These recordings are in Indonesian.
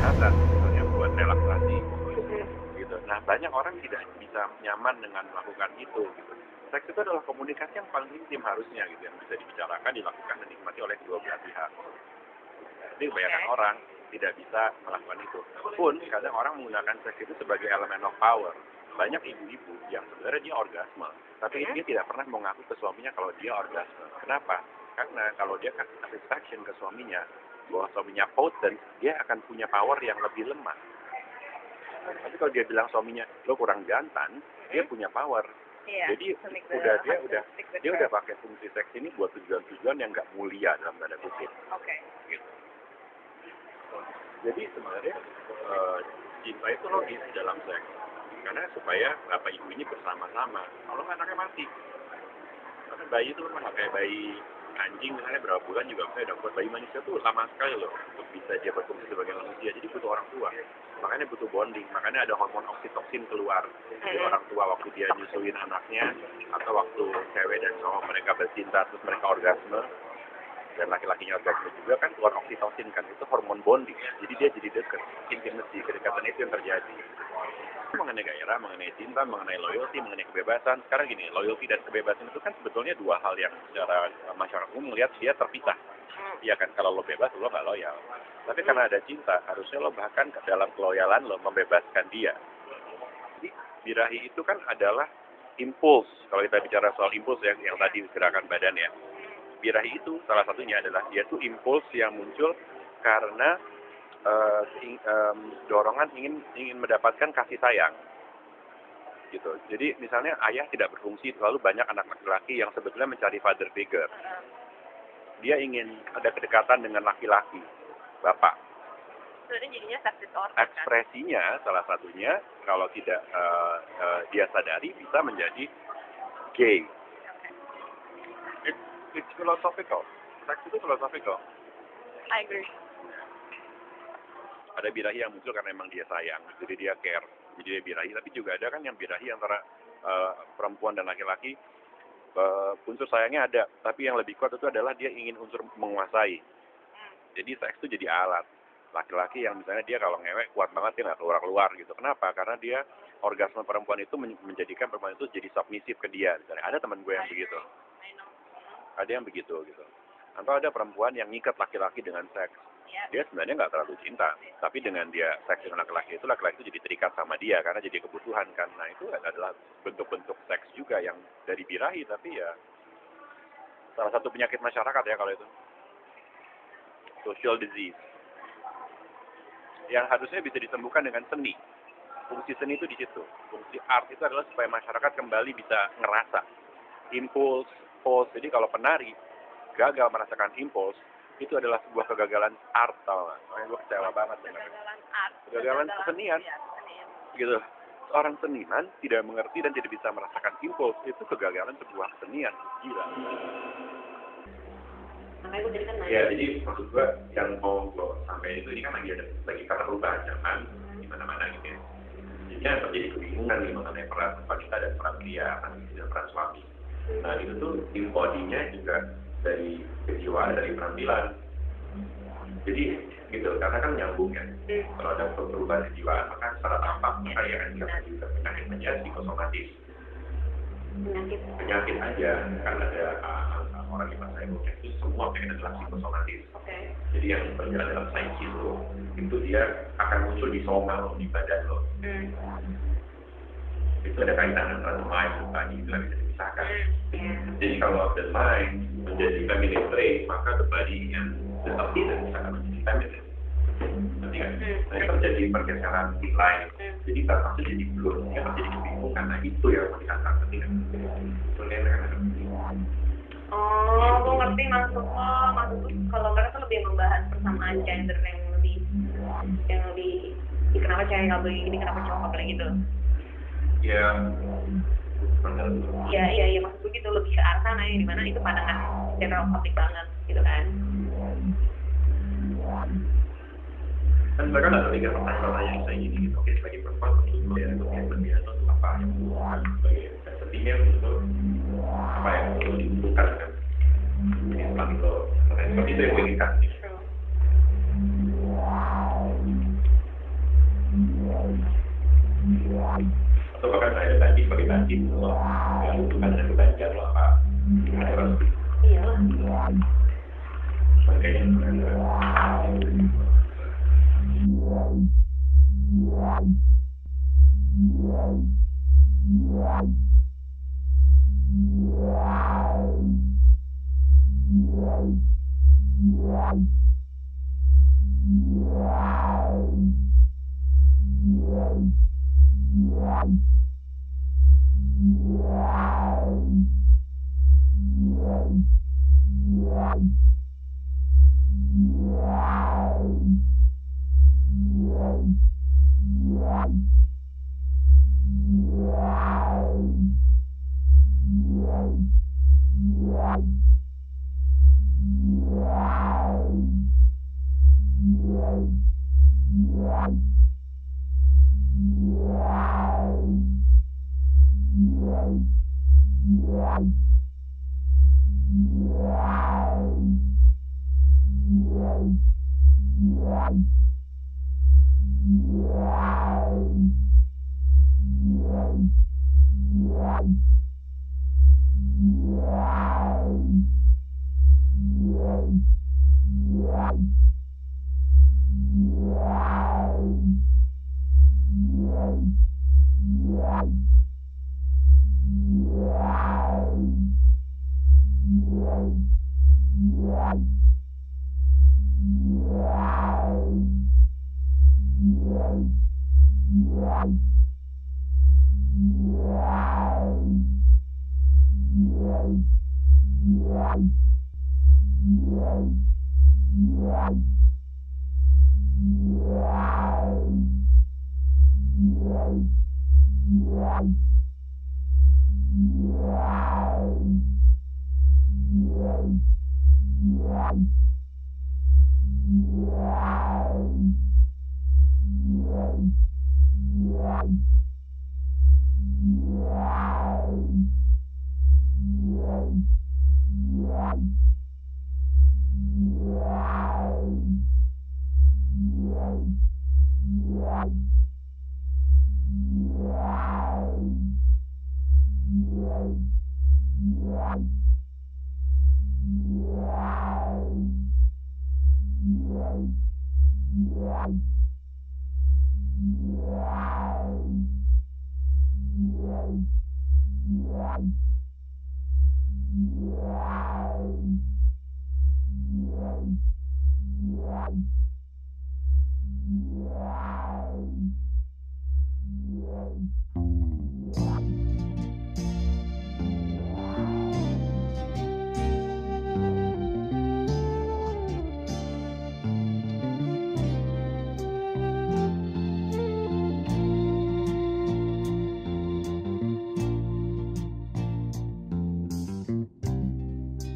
kesehatan, misalnya buat relaksasi, gitu. Nah, banyak orang tidak bisa nyaman dengan melakukan itu, gitu. Seks itu adalah komunikasi yang paling intim harusnya, gitu, yang bisa dibicarakan, dilakukan, dan dinikmati oleh kedua belah pihak. Jadi kebanyakan orang tidak bisa melakukan itu. Pun kadang orang menggunakan seks itu sebagai elemen of power. Banyak ibu-ibu yang sebenarnya dia orgasme, tapi dia tidak pernah mengaku ke suaminya kalau dia orgasme. Kenapa? Karena kalau dia kasih satisfaction ke suaminya, bahwa suaminya potent, dia akan punya power yang lebih lemah. Tapi kalau dia bilang suaminya, lo kurang jantan, dia punya power. Jadi dia udah pakai fungsi seks ini buat tujuan-tujuan yang nggak mulia dalam tanda kutip. Gitu. Jadi sebenarnya cinta itu logis dalam seks, karena supaya bapak ibu ini bersama-sama. Kalau nggak anaknya mati. Karena bayi itu memang nggak kayak bayi anjing, misalnya berapa bulan juga bisa dapat. Bayi manusia tuh lama sekali loh untuk bisa dia berfungsi sebagai manusia. Jadi butuh orang tua. Makanya butuh bonding. Makanya ada hormon oksitoksin keluar dari orang tua waktu dia nyusuin anaknya, atau waktu cewek dan cowok mereka bercinta terus mereka orgasme, dan laki-lakinya orgasme juga kan keluar oksitosin kan, itu hormon bonding. Jadi dia jadi dekat, intimacy, kedekatan itu yang terjadi. Mengenai gairah, mengenai cinta, mengenai loyalty, mengenai kebebasan. Sekarang gini, loyalty dan kebebasan itu kan sebetulnya dua hal yang secara masyarakat umum melihat dia terpisah. Iya kan, kalau lo bebas lo nggak loyal. Tapi karena ada cinta, harusnya lo bahkan dalam keloyalan lo membebaskan dia. Jadi birahi itu kan adalah impuls. Kalau kita bicara soal impuls yang tadi gerakan badan ya. Birahi itu salah satunya adalah dia tuh impuls yang muncul karena dorongan ingin mendapatkan kasih sayang, gitu. Jadi misalnya ayah tidak berfungsi, terlalu banyak anak laki-laki yang sebetulnya mencari father figure. Dia ingin ada kedekatan dengan laki-laki, bapak. Jadinya Ekspresinya salah satunya kalau tidak dia sadari bisa menjadi gay. It's philosophical. Seks itu philosophical. I agree. Ada birahi yang muncul karena memang dia sayang, jadi dia care, jadi dia birahi. Tapi juga ada kan yang birahi antara perempuan dan laki-laki, unsur sayangnya ada, tapi yang lebih kuat itu adalah dia ingin unsur menguasai. Jadi seks itu jadi alat. Laki-laki yang misalnya dia kalau ngewek kuat banget, dia nggak keluar-keluar gitu. Kenapa? Karena dia orgasme perempuan itu menjadikan perempuan itu jadi submisif ke dia. Misalnya ada teman gue yang begitu. Ada yang begitu gitu. Atau ada perempuan yang ngikat laki-laki dengan seks. Dia sebenarnya nggak terlalu cinta, tapi dengan dia seks dengan laki-laki itu jadi terikat sama dia karena jadi kebutuhan kan. Nah itu adalah bentuk-bentuk seks juga yang dari birahi, tapi ya salah satu penyakit masyarakat ya kalau itu, social disease, yang harusnya bisa disembuhkan dengan seni. Fungsi seni itu di situ. Fungsi art itu adalah supaya masyarakat kembali bisa ngerasa impuls, pulse. Jadi kalau penari gagal merasakan impuls, itu adalah sebuah kegagalan art, tau gak? Makanya gue kecewa banget dengan kegagalan kesenian. Gitu. Seorang seniman tidak mengerti dan tidak bisa merasakan impuls, itu kegagalan sebuah kesenian. Gila. Ya, jadi maksud gue yang mau gue sampaikan itu, ini kan lagi karena perubahan zaman di mana-mana gitu ya. Jadi terjadi kebingungan nih mengenai peran wanita dan peran pria, dan peran suami. Nah itu tuh embodinya juga dari kejiwaan, dari penampilan. Jadi gitu, karena kan nyambung ya. Kalau ada perubahan kejiwaan, maka secara tampak maka ya kan juga penyakit psikosomatis. Penyakit aja, kan ada orang yang saya bukan itu semua penyakit adalah psikosomatis. Jadi yang berjalan dalam sains itu dia akan muncul di soma lo, di badan lo. Itu ada kaitan antara mind dan body, itu bisa dipisahkan. Jadi kalau the mind menjadi feminine trait, maka the body yang tetap tidak bisa menjadi feminine. Nanti kan, nah itu terjadi pergeseran decline. Jadi terpaksa jadi blur, yang terjadi kebingungan karena itu yang mau diangkat ketika itu gue ngerti maksud lo. Kalau mereka tuh lebih membahas persamaan gender yang lebih kenapa cewek nggak boleh gini, kenapa cowok nggak boleh gitu. Iya, maksud gue gitu, lebih ke arah sana ya, dimana itu pandangan general public banget gitu kan. Kan mereka nggak terpikir pertanyaan yang saya gini gitu. Oke, sebagai perempuan menurut ya, untuk yang berbiasa itu apa yang membutuhkan sebagai setinya untuk apa yang perlu dibutuhkan kan. Jadi setelah itu, seperti itu yang menginginkan. atau bahkan saya tadi sebagai bandit loh, yang itu kan ada belajar loh apa terus Iyalah. makanya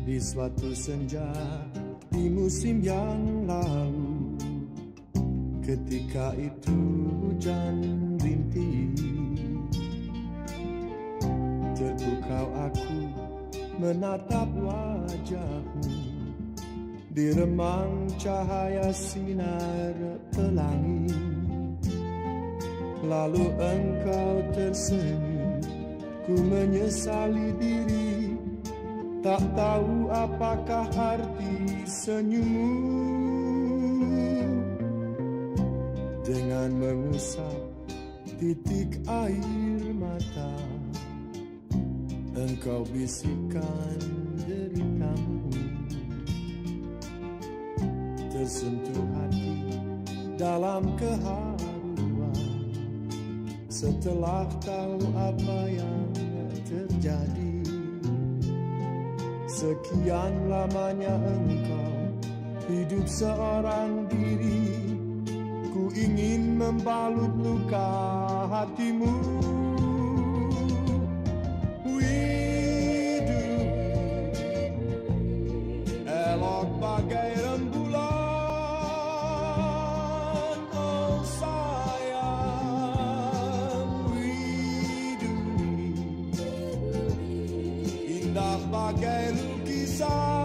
Di suatu senja di musim yang lalu, ketika itu hujan rintih, terpukau aku menatap wajahmu di remang cahaya sinar pelangi. Lalu engkau tersenyum, ku menyesali diri, tak tahu apakah arti senyummu. Dengan mengusap titik air mata, engkau bisikkan deritamu. Tersentuh hati dalam keharuan, setelah tahu apa yang terjadi. Sekian lamanya engkau hidup seorang diri, ku ingin membalut luka hatimu. Hidup elok bagai rembulan, oh sayang. Hidup indah bagai lukisan.